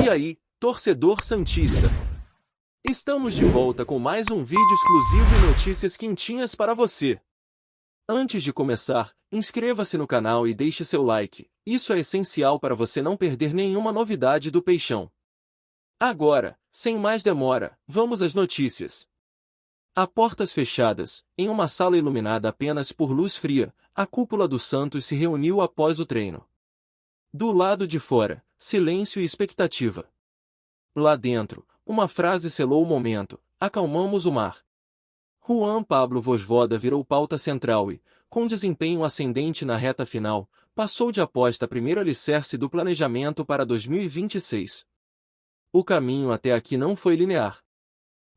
E aí, torcedor santista? Estamos de volta com mais um vídeo exclusivo e notícias quentinhas para você. Antes de começar, inscreva-se no canal e deixe seu like. Isso é essencial para você não perder nenhuma novidade do Peixão. Agora, sem mais demora, vamos às notícias. A portas fechadas, em uma sala iluminada apenas por luz fria, a cúpula do Santos se reuniu após o treino. Do lado de fora, silêncio e expectativa. Lá dentro, uma frase selou o momento: acalmamos o mar. Juan Pablo Vojvoda virou pauta central e, com desempenho ascendente na reta final, passou de aposta a primeiro alicerce do planejamento para 2026. O caminho até aqui não foi linear.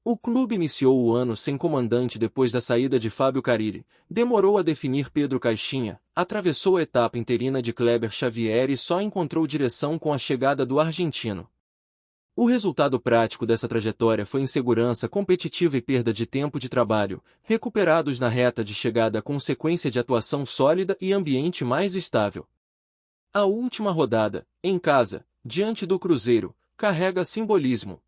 O clube iniciou o ano sem comandante depois da saída de Fábio Carille, demorou a definir Pedro Caixinha, atravessou a etapa interina de Kleber Xavier e só encontrou direção com a chegada do argentino. O resultado prático dessa trajetória foi insegurança competitiva e perda de tempo de trabalho, recuperados na reta de chegada com sequência de atuação sólida e ambiente mais estável. A última rodada, em casa, diante do Cruzeiro, carrega simbolismo.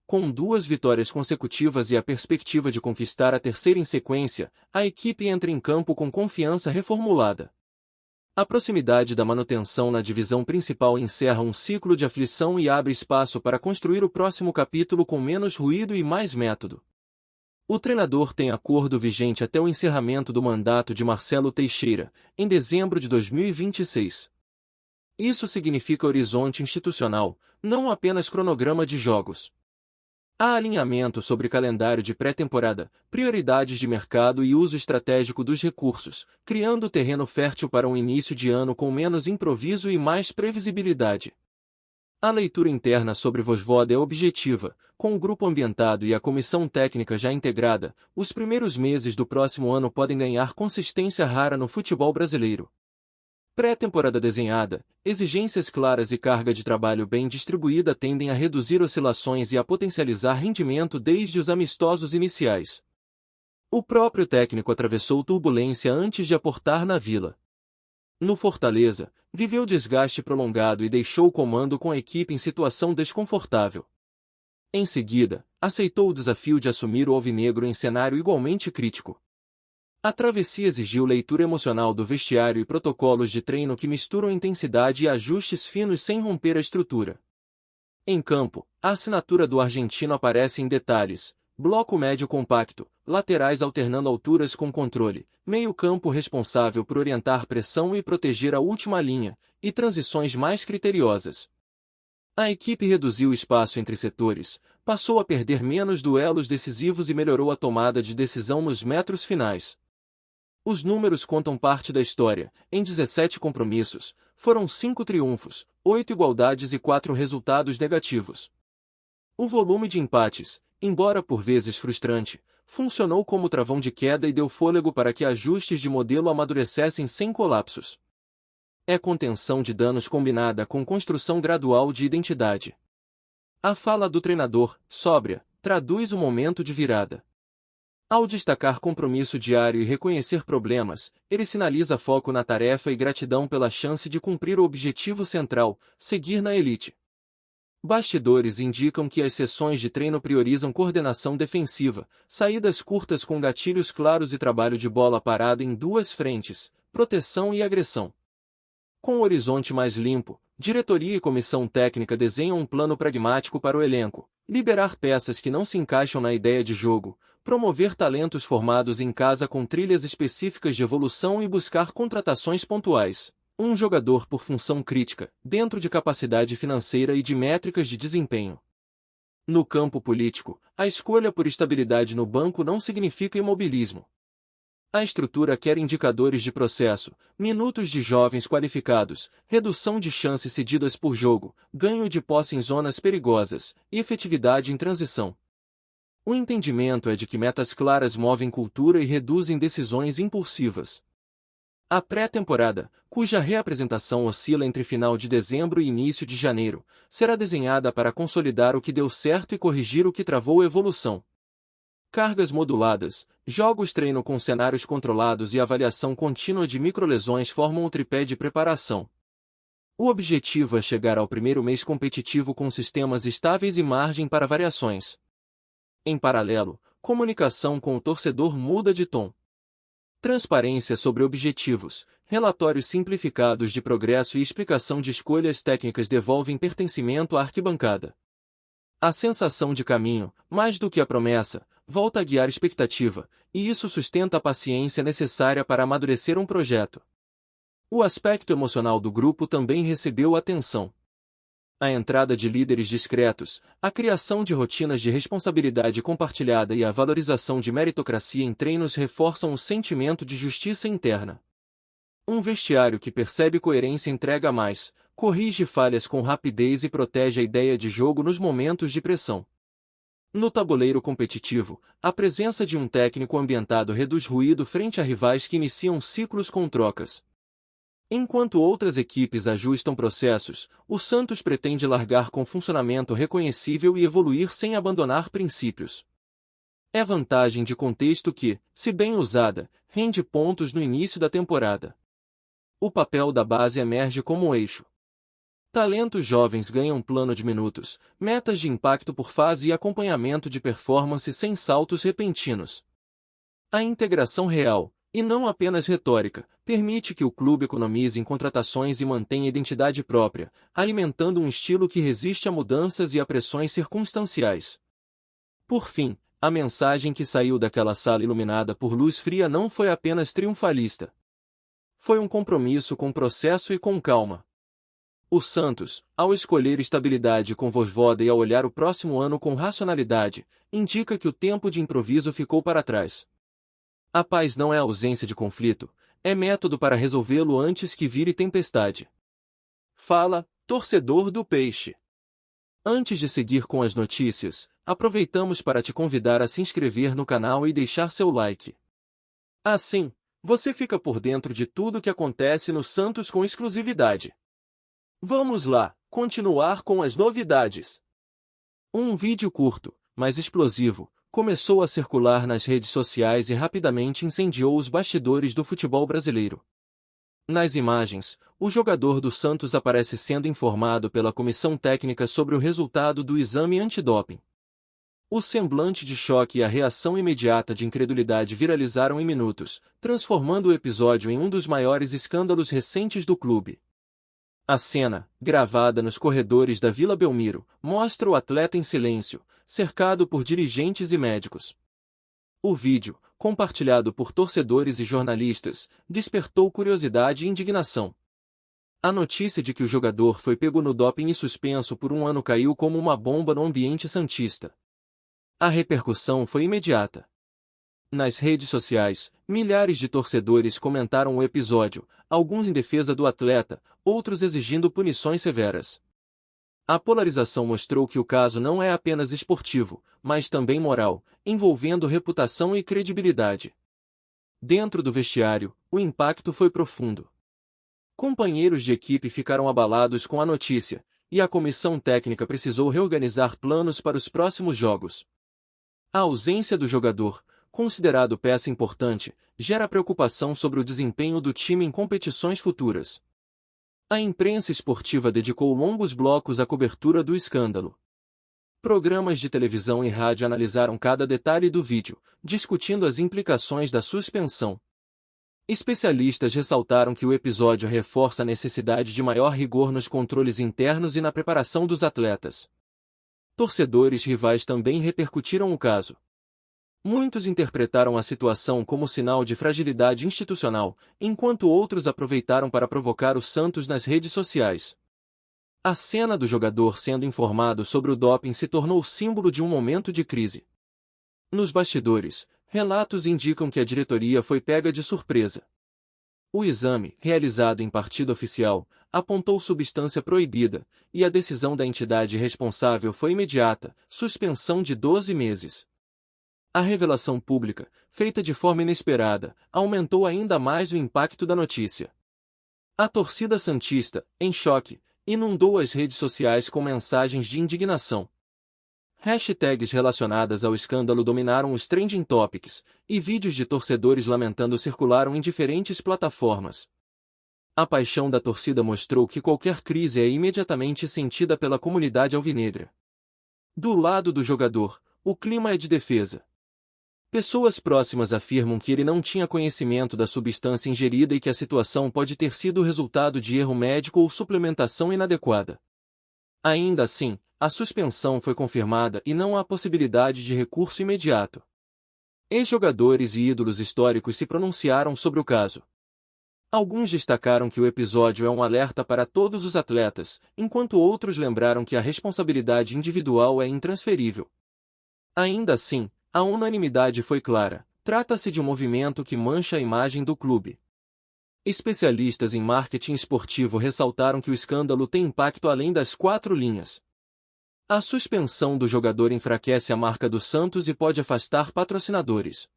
Com 2 vitórias consecutivas e a perspectiva de conquistar a terceira em sequência, a equipe entra em campo com confiança reformulada. A proximidade da manutenção na divisão principal encerra um ciclo de aflição e abre espaço para construir o próximo capítulo com menos ruído e mais método. O treinador tem acordo vigente até o encerramento do mandato de Marcelo Teixeira, em dezembro de 2026. Isso significa horizonte institucional, não apenas cronograma de jogos. Há alinhamento sobre calendário de pré-temporada, prioridades de mercado e uso estratégico dos recursos, criando terreno fértil para um início de ano com menos improviso e mais previsibilidade. A leitura interna sobre Vojvoda é objetiva, com o grupo ambientado e a comissão técnica já integrada, os primeiros meses do próximo ano podem ganhar consistência rara no futebol brasileiro. Pré-temporada desenhada, exigências claras e carga de trabalho bem distribuída tendem a reduzir oscilações e a potencializar rendimento desde os amistosos iniciais. O próprio técnico atravessou turbulência antes de aportar na Vila. No Fortaleza, viveu desgaste prolongado e deixou o comando com a equipe em situação desconfortável. Em seguida, aceitou o desafio de assumir o alvinegro em cenário igualmente crítico. A travessia exigiu leitura emocional do vestiário e protocolos de treino que misturam intensidade e ajustes finos sem romper a estrutura. Em campo, a assinatura do argentino aparece em detalhes: bloco médio compacto, laterais alternando alturas com controle, meio-campo responsável por orientar pressão e proteger a última linha, e transições mais criteriosas. A equipe reduziu o espaço entre setores, passou a perder menos duelos decisivos e melhorou a tomada de decisão nos metros finais. Os números contam parte da história. Em 17 compromissos, foram 5 triunfos, 8 igualdades e 4 resultados negativos. O volume de empates, embora por vezes frustrante, funcionou como travão de queda e deu fôlego para que ajustes de modelo amadurecessem sem colapsos. É contenção de danos combinada com construção gradual de identidade. A fala do treinador, sóbria, traduz o momento de virada. Ao destacar compromisso diário e reconhecer problemas, ele sinaliza foco na tarefa e gratidão pela chance de cumprir o objetivo central, seguir na elite. Bastidores indicam que as sessões de treino priorizam coordenação defensiva, saídas curtas com gatilhos claros e trabalho de bola parada em 2 frentes, proteção e agressão. Com o horizonte mais limpo, diretoria e comissão técnica desenham um plano pragmático para o elenco: liberar peças que não se encaixam na ideia de jogo, promover talentos formados em casa com trilhas específicas de evolução e buscar contratações pontuais. Um jogador por função crítica, dentro de capacidade financeira e de métricas de desempenho. No campo político, a escolha por estabilidade no banco não significa imobilismo. A estrutura quer indicadores de processo, minutos de jovens qualificados, redução de chances cedidas por jogo, ganho de posse em zonas perigosas, e efetividade em transição. O entendimento é de que metas claras movem cultura e reduzem decisões impulsivas. A pré-temporada, cuja reapresentação oscila entre final de dezembro e início de janeiro, será desenhada para consolidar o que deu certo e corrigir o que travou evolução. Cargas moduladas, jogos-treino com cenários controlados e avaliação contínua de microlesões formam o tripé de preparação. O objetivo é chegar ao primeiro mês competitivo com sistemas estáveis e margem para variações. Em paralelo, comunicação com o torcedor muda de tom. Transparência sobre objetivos, relatórios simplificados de progresso e explicação de escolhas técnicas devolvem pertencimento à arquibancada. A sensação de caminho, mais do que a promessa, volta a guiar expectativa, e isso sustenta a paciência necessária para amadurecer um projeto. O aspecto emocional do grupo também recebeu atenção. A entrada de líderes discretos, a criação de rotinas de responsabilidade compartilhada e a valorização de meritocracia em treinos reforçam o sentimento de justiça interna. Um vestiário que percebe coerência entrega mais, corrige falhas com rapidez e protege a ideia de jogo nos momentos de pressão. No tabuleiro competitivo, a presença de um técnico ambientado reduz ruído frente a rivais que iniciam ciclos com trocas. Enquanto outras equipes ajustam processos, o Santos pretende largar com funcionamento reconhecível e evoluir sem abandonar princípios. É vantagem de contexto que, se bem usada, rende pontos no início da temporada. O papel da base emerge como eixo. Talentos jovens ganham plano de minutos, metas de impacto por fase e acompanhamento de performance sem saltos repentinos. A integração real, e não apenas retórica, permite que o clube economize em contratações e mantenha identidade própria, alimentando um estilo que resiste a mudanças e a pressões circunstanciais. Por fim, a mensagem que saiu daquela sala iluminada por luz fria não foi apenas triunfalista. Foi um compromisso com o processo e com calma. O Santos, ao escolher estabilidade com Vojvoda e ao olhar o próximo ano com racionalidade, indica que o tempo de improviso ficou para trás. A paz não é ausência de conflito, é método para resolvê-lo antes que vire tempestade. Fala, torcedor do Peixe. Antes de seguir com as notícias, aproveitamos para te convidar a se inscrever no canal e deixar seu like. Assim, você fica por dentro de tudo o que acontece no Santos com exclusividade. Vamos lá, continuar com as novidades. Um vídeo curto, mas explosivo, começou a circular nas redes sociais e rapidamente incendiou os bastidores do futebol brasileiro. Nas imagens, o jogador do Santos aparece sendo informado pela comissão técnica sobre o resultado do exame antidoping. O semblante de choque e a reação imediata de incredulidade viralizaram em minutos, transformando o episódio em um dos maiores escândalos recentes do clube. A cena, gravada nos corredores da Vila Belmiro, mostra o atleta em silêncio, cercado por dirigentes e médicos. O vídeo, compartilhado por torcedores e jornalistas, despertou curiosidade e indignação. A notícia de que o jogador foi pego no doping e suspenso por um ano caiu como uma bomba no ambiente santista. A repercussão foi imediata. Nas redes sociais, milhares de torcedores comentaram o episódio, alguns em defesa do atleta, outros exigindo punições severas. A polarização mostrou que o caso não é apenas esportivo, mas também moral, envolvendo reputação e credibilidade. Dentro do vestiário, o impacto foi profundo. Companheiros de equipe ficaram abalados com a notícia, e a comissão técnica precisou reorganizar planos para os próximos jogos. A ausência do jogador, considerado peça importante, gera preocupação sobre o desempenho do time em competições futuras. A imprensa esportiva dedicou longos blocos à cobertura do escândalo. Programas de televisão e rádio analisaram cada detalhe do vídeo, discutindo as implicações da suspensão. Especialistas ressaltaram que o episódio reforça a necessidade de maior rigor nos controles internos e na preparação dos atletas. Torcedores rivais também repercutiram o caso. Muitos interpretaram a situação como sinal de fragilidade institucional, enquanto outros aproveitaram para provocar o Santos nas redes sociais. A cena do jogador sendo informado sobre o doping se tornou símbolo de um momento de crise. Nos bastidores, relatos indicam que a diretoria foi pega de surpresa. O exame, realizado em partida oficial, apontou substância proibida, e a decisão da entidade responsável foi imediata, suspensão de 12 meses. A revelação pública, feita de forma inesperada, aumentou ainda mais o impacto da notícia. A torcida santista, em choque, inundou as redes sociais com mensagens de indignação. Hashtags relacionadas ao escândalo dominaram os trending topics, e vídeos de torcedores lamentando circularam em diferentes plataformas. A paixão da torcida mostrou que qualquer crise é imediatamente sentida pela comunidade alvinegra. Do lado do jogador, o clima é de defesa. Pessoas próximas afirmam que ele não tinha conhecimento da substância ingerida e que a situação pode ter sido o resultado de erro médico ou suplementação inadequada. Ainda assim, a suspensão foi confirmada e não há possibilidade de recurso imediato. Ex-jogadores e ídolos históricos se pronunciaram sobre o caso. Alguns destacaram que o episódio é um alerta para todos os atletas, enquanto outros lembraram que a responsabilidade individual é intransferível. Ainda assim, a unanimidade foi clara: trata-se de um movimento que mancha a imagem do clube. Especialistas em marketing esportivo ressaltaram que o escândalo tem impacto além das 4 linhas. A suspensão do jogador enfraquece a marca do Santos e pode afastar patrocinadores.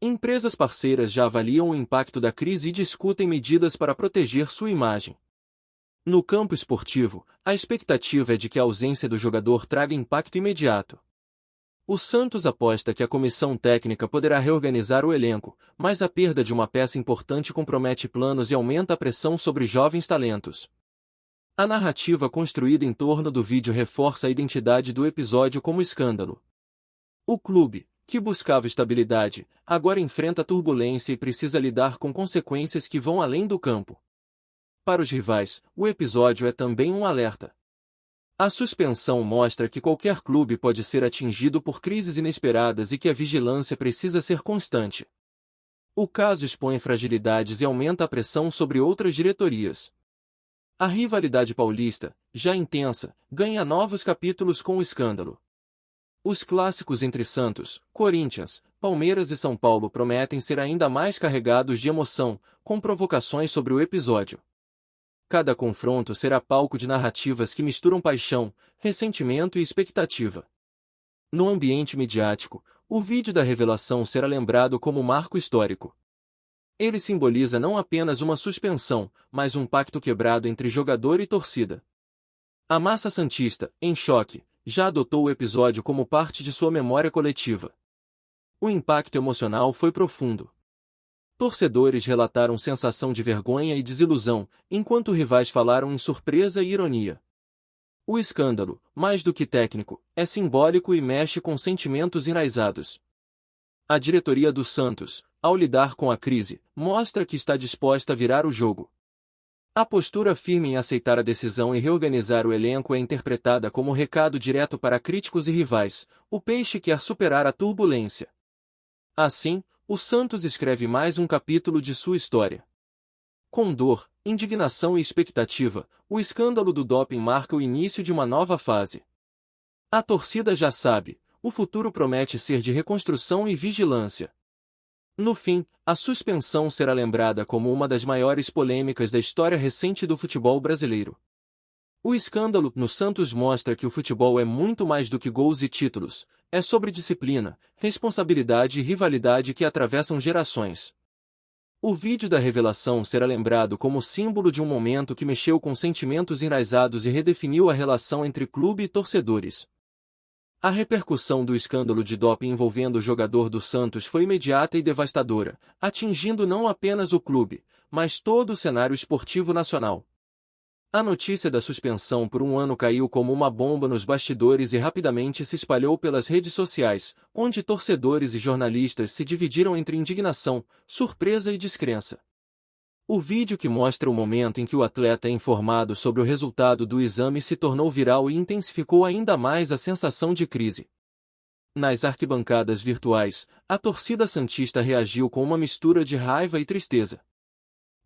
Empresas parceiras já avaliam o impacto da crise e discutem medidas para proteger sua imagem. No campo esportivo, a expectativa é de que a ausência do jogador traga impacto imediato. O Santos aposta que a comissão técnica poderá reorganizar o elenco, mas a perda de uma peça importante compromete planos e aumenta a pressão sobre jovens talentos. A narrativa construída em torno do vídeo reforça a identidade do episódio como escândalo. O clube, que buscava estabilidade, agora enfrenta turbulência e precisa lidar com consequências que vão além do campo. Para os rivais, o episódio é também um alerta. A suspensão mostra que qualquer clube pode ser atingido por crises inesperadas e que a vigilância precisa ser constante. O caso expõe fragilidades e aumenta a pressão sobre outras diretorias. A rivalidade paulista, já intensa, ganha novos capítulos com o escândalo. Os clássicos entre Santos, Corinthians, Palmeiras e São Paulo prometem ser ainda mais carregados de emoção, com provocações sobre o episódio. Cada confronto será palco de narrativas que misturam paixão, ressentimento e expectativa. No ambiente midiático, o vídeo da revelação será lembrado como marco histórico. Ele simboliza não apenas uma suspensão, mas um pacto quebrado entre jogador e torcida. A massa santista, em choque, já adotou o episódio como parte de sua memória coletiva. O impacto emocional foi profundo. Torcedores relataram sensação de vergonha e desilusão, enquanto rivais falaram em surpresa e ironia. O escândalo, mais do que técnico, é simbólico e mexe com sentimentos enraizados. A diretoria do Santos, ao lidar com a crise, mostra que está disposta a virar o jogo. A postura firme em aceitar a decisão e reorganizar o elenco é interpretada como recado direto para críticos e rivais: o peixe quer superar a turbulência. Assim, o Santos escreve mais um capítulo de sua história. Com dor, indignação e expectativa, o escândalo do doping marca o início de uma nova fase. A torcida já sabe, o futuro promete ser de reconstrução e vigilância. No fim, a suspensão será lembrada como uma das maiores polêmicas da história recente do futebol brasileiro. O escândalo no Santos mostra que o futebol é muito mais do que gols e títulos, é sobre disciplina, responsabilidade e rivalidade que atravessam gerações. O vídeo da revelação será lembrado como símbolo de um momento que mexeu com sentimentos enraizados e redefiniu a relação entre clube e torcedores. A repercussão do escândalo de doping envolvendo o jogador do Santos foi imediata e devastadora, atingindo não apenas o clube, mas todo o cenário esportivo nacional. A notícia da suspensão por um ano caiu como uma bomba nos bastidores e rapidamente se espalhou pelas redes sociais, onde torcedores e jornalistas se dividiram entre indignação, surpresa e descrença. O vídeo que mostra o momento em que o atleta é informado sobre o resultado do exame se tornou viral e intensificou ainda mais a sensação de crise. Nas arquibancadas virtuais, a torcida santista reagiu com uma mistura de raiva e tristeza.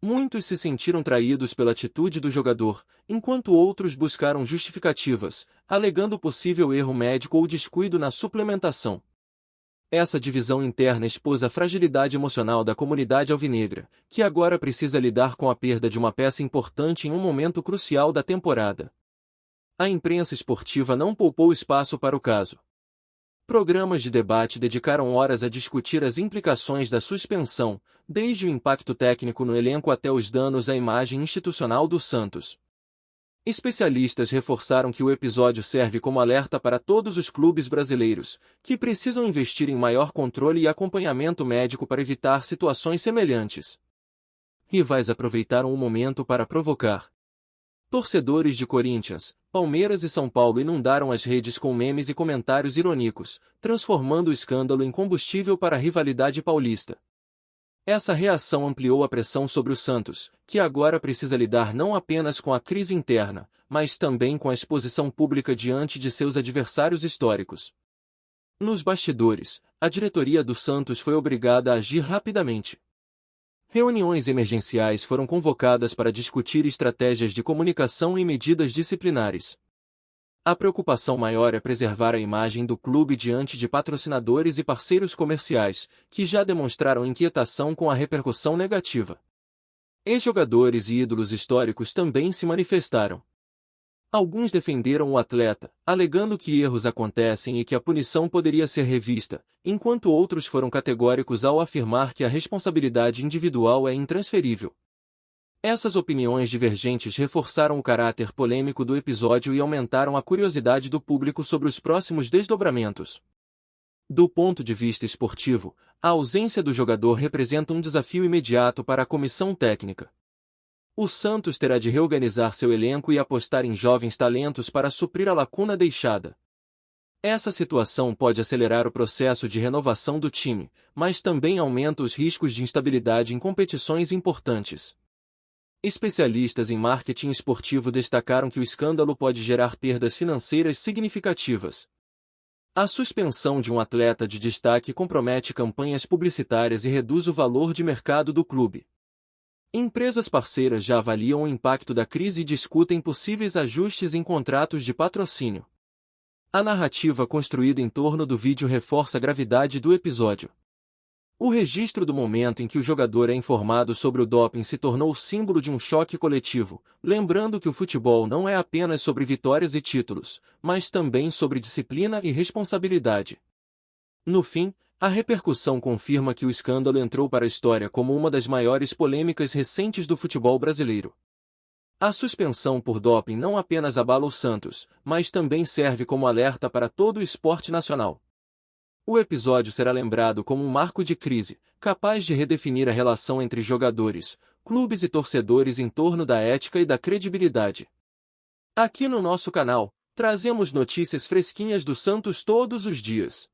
Muitos se sentiram traídos pela atitude do jogador, enquanto outros buscaram justificativas, alegando possível erro médico ou descuido na suplementação. Essa divisão interna expôs a fragilidade emocional da comunidade alvinegra, que agora precisa lidar com a perda de uma peça importante em um momento crucial da temporada. A imprensa esportiva não poupou espaço para o caso. Programas de debate dedicaram horas a discutir as implicações da suspensão, desde o impacto técnico no elenco até os danos à imagem institucional do Santos. Especialistas reforçaram que o episódio serve como alerta para todos os clubes brasileiros, que precisam investir em maior controle e acompanhamento médico para evitar situações semelhantes. rivais aproveitaram o momento para provocar. Torcedores de Corinthians, Palmeiras e São Paulo inundaram as redes com memes e comentários irônicos, transformando o escândalo em combustível para a rivalidade paulista. Essa reação ampliou a pressão sobre o Santos, que agora precisa lidar não apenas com a crise interna, mas também com a exposição pública diante de seus adversários históricos. Nos bastidores, a diretoria do Santos foi obrigada a agir rapidamente. Reuniões emergenciais foram convocadas para discutir estratégias de comunicação e medidas disciplinares. A preocupação maior é preservar a imagem do clube diante de patrocinadores e parceiros comerciais, que já demonstraram inquietação com a repercussão negativa. Ex-jogadores e ídolos históricos também se manifestaram. Alguns defenderam o atleta, alegando que erros acontecem e que a punição poderia ser revista, enquanto outros foram categóricos ao afirmar que a responsabilidade individual é intransferível. Essas opiniões divergentes reforçaram o caráter polêmico do episódio e aumentaram a curiosidade do público sobre os próximos desdobramentos. Do ponto de vista esportivo, a ausência do jogador representa um desafio imediato para a comissão técnica. O Santos terá de reorganizar seu elenco e apostar em jovens talentos para suprir a lacuna deixada. Essa situação pode acelerar o processo de renovação do time, mas também aumenta os riscos de instabilidade em competições importantes. Especialistas em marketing esportivo destacaram que o escândalo pode gerar perdas financeiras significativas. A suspensão de um atleta de destaque compromete campanhas publicitárias e reduz o valor de mercado do clube. Empresas parceiras já avaliam o impacto da crise e discutem possíveis ajustes em contratos de patrocínio. A narrativa construída em torno do vídeo reforça a gravidade do episódio. O registro do momento em que o jogador é informado sobre o doping se tornou símbolo de um choque coletivo, lembrando que o futebol não é apenas sobre vitórias e títulos, mas também sobre disciplina e responsabilidade. No fim, a repercussão confirma que o escândalo entrou para a história como uma das maiores polêmicas recentes do futebol brasileiro. A suspensão por doping não apenas abala o Santos, mas também serve como alerta para todo o esporte nacional. O episódio será lembrado como um marco de crise, capaz de redefinir a relação entre jogadores, clubes e torcedores em torno da ética e da credibilidade. Aqui no nosso canal, trazemos notícias fresquinhas do Santos todos os dias.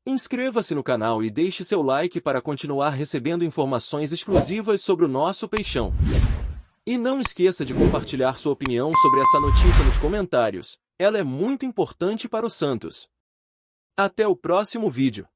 Inscreva-se no canal e deixe seu like para continuar recebendo informações exclusivas sobre o nosso peixão. E não esqueça de compartilhar sua opinião sobre essa notícia nos comentários, ela é muito importante para o Santos. Até o próximo vídeo.